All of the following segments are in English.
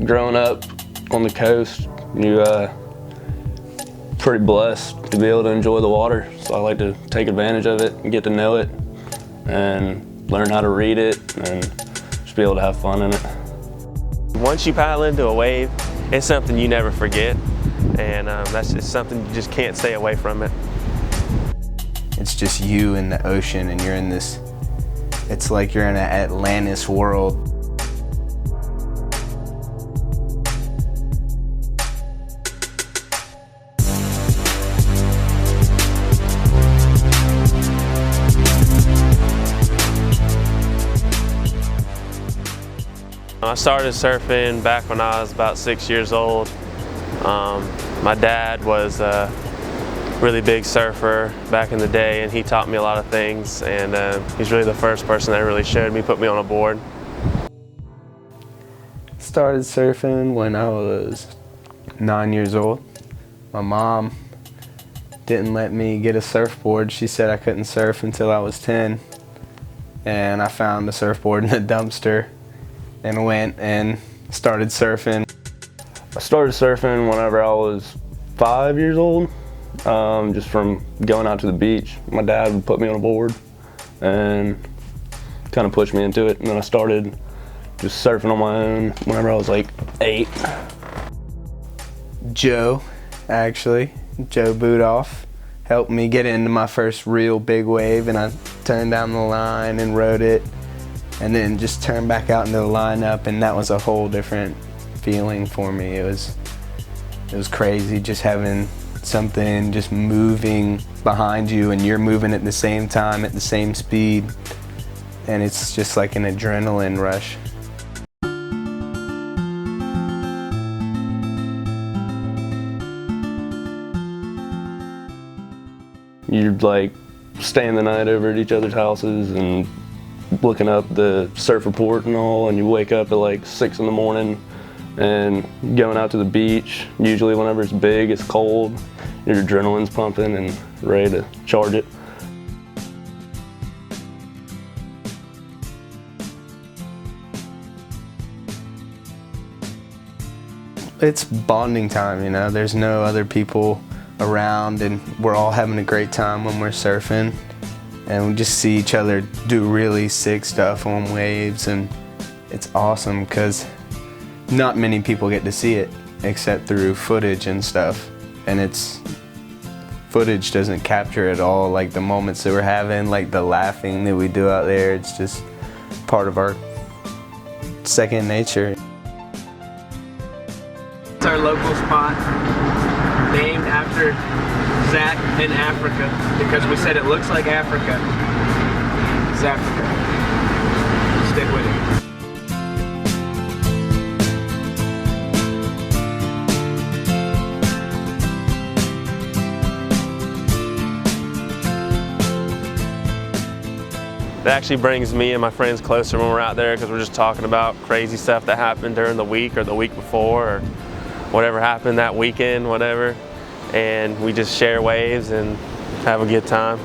growing up on the coast, you're pretty blessed to be able to enjoy the water. So I like to take advantage of it and get to know it and learn how to read it and just be able to have fun in it. Once you paddle into a wave, it's something you never forget, and that's just something you just can't stay away from it. It's just you in the ocean, and you're in this, it's like you're in an Atlantis world. I started surfing back when I was about 6 years old. My dad was a really big surfer back in the day, and he taught me a lot of things, and he's really the first person that really showed me, put me on a board. Started surfing when I was 9 years old. My mom didn't let me get a surfboard. She said I couldn't surf until I was 10, and I found a surfboard in the dumpster and went and started surfing. I started surfing whenever I was 5 years old, just from going out to the beach. My dad would put me on a board and kind of push me into it, and then I started just surfing on my own whenever I was like 8. Joe Boudolf, helped me get into my first real big wave, and I turned down the line and rode it, and then just turned back out into the lineup, and that was a whole different feeling for me. It was crazy just having something just moving behind you, and you're moving at the same time, at the same speed, and it's just like an adrenaline rush. You'd like staying the night over at each other's houses and looking up the surf report and all, and you wake up at like 6 in the morning and going out to the beach. Usually whenever it's big, it's cold, your adrenaline's pumping and ready to charge it. It's bonding time, you know, there's no other people around, and we're all having a great time when we're surfing, and we just see each other do really sick stuff on waves, and it's awesome because not many people get to see it except through footage and stuff, and footage doesn't capture it all, like the moments that we're having, like the laughing that we do out there. It's just part of our second nature. It's our local spot, named after Zach in Africa, because we said it looks like Africa. It's Africa. Stick with it. It actually brings me and my friends closer when we're out there, because we're just talking about crazy stuff that happened during the week or the week before, or whatever happened that weekend, whatever. And we just share waves and have a good time.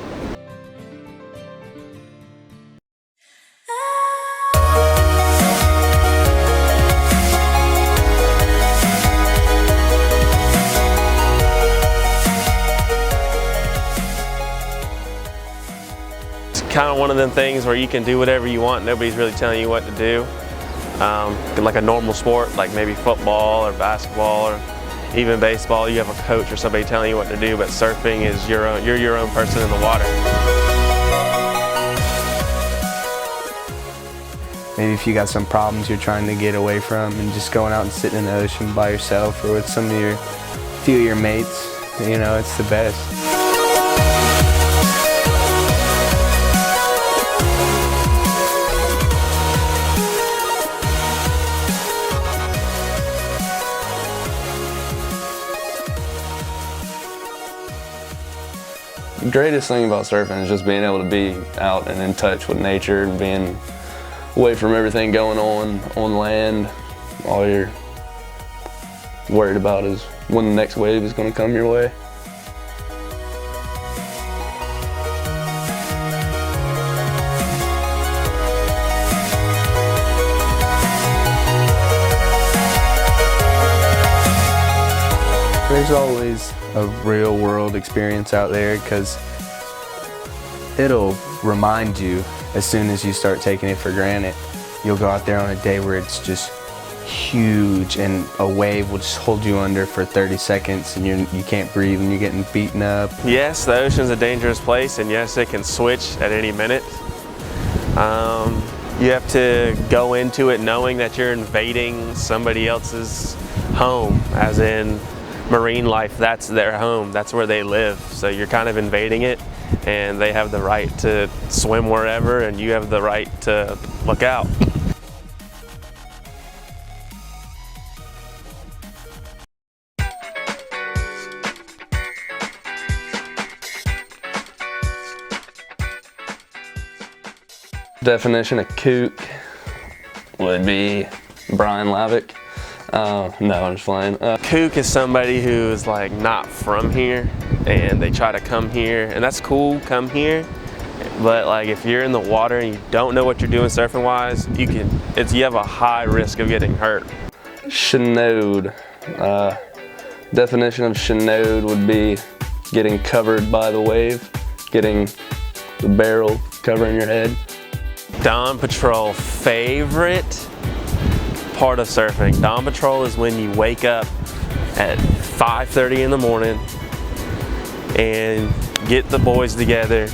It's kind of one of them things where you can do whatever you want. Nobody's really telling you what to do. Like a normal sport, like maybe football or basketball or even baseball, you have a coach or somebody telling you what to do, but surfing is you're your own person in the water. Maybe if you got some problems you're trying to get away from, and just going out and sitting in the ocean by yourself or with few of your mates, you know, it's the best. The greatest thing about surfing is just being able to be out and in touch with nature and being away from everything going on land. All you're worried about is when the next wave is going to come your way. there's always a real world experience out there, because it'll remind you as soon as you start taking it for granted. You'll go out there on a day where it's just huge and a wave will just hold you under for 30 seconds and you can't breathe and you're getting beaten up. Yes, the ocean's a dangerous place, and yes, it can switch at any minute. You have to go into it knowing that you're invading somebody else's home, as in marine life, that's their home, that's where they live. So you're kind of invading it, and they have the right to swim wherever, and you have the right to look out. Definition of kook would be Brian Lavick. No, I'm just playing. Kook is somebody who is like not from here, and they try to come here, and that's cool, come here. But like if you're in the water and you don't know what you're doing surfing wise, you have a high risk of getting hurt. Chenode. Definition of chenode would be getting covered by the wave, getting the barrel covering your head. Dawn patrol, favorite part of surfing. Dawn patrol is when you wake up at 5:30 in the morning and get the boys together,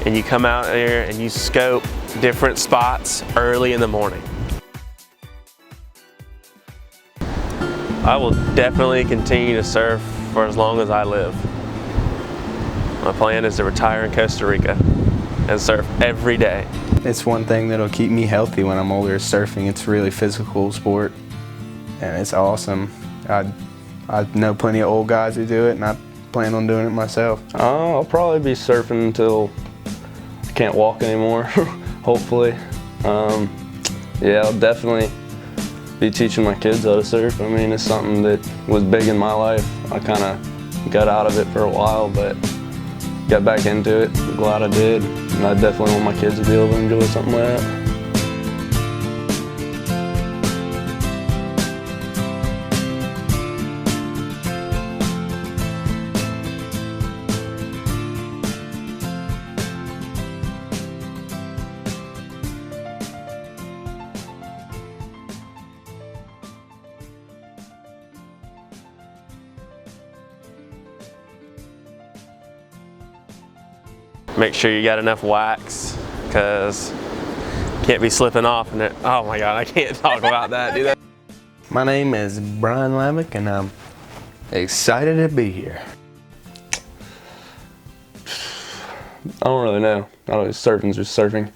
and you come out there and you scope different spots early in the morning. I will definitely continue to surf for as long as I live. My plan is to retire in Costa Rica and surf every day. It's one thing that'll keep me healthy when I'm older, is surfing. It's a really physical sport, and it's awesome. I know plenty of old guys who do it, and I plan on doing it myself. I'll probably be surfing until I can't walk anymore, hopefully. Yeah, I'll definitely be teaching my kids how to surf. I mean, it's something that was big in my life. I kind of got out of it for a while, but got back into it. I'm glad I did. And I definitely want my kids to be able to enjoy something like that. Make sure you got enough wax, because you can't be slipping off and oh my God, I can't talk about that, dude. My name is Brian Lavick, and I'm excited to be here. I don't really know. Surfing's just surfing.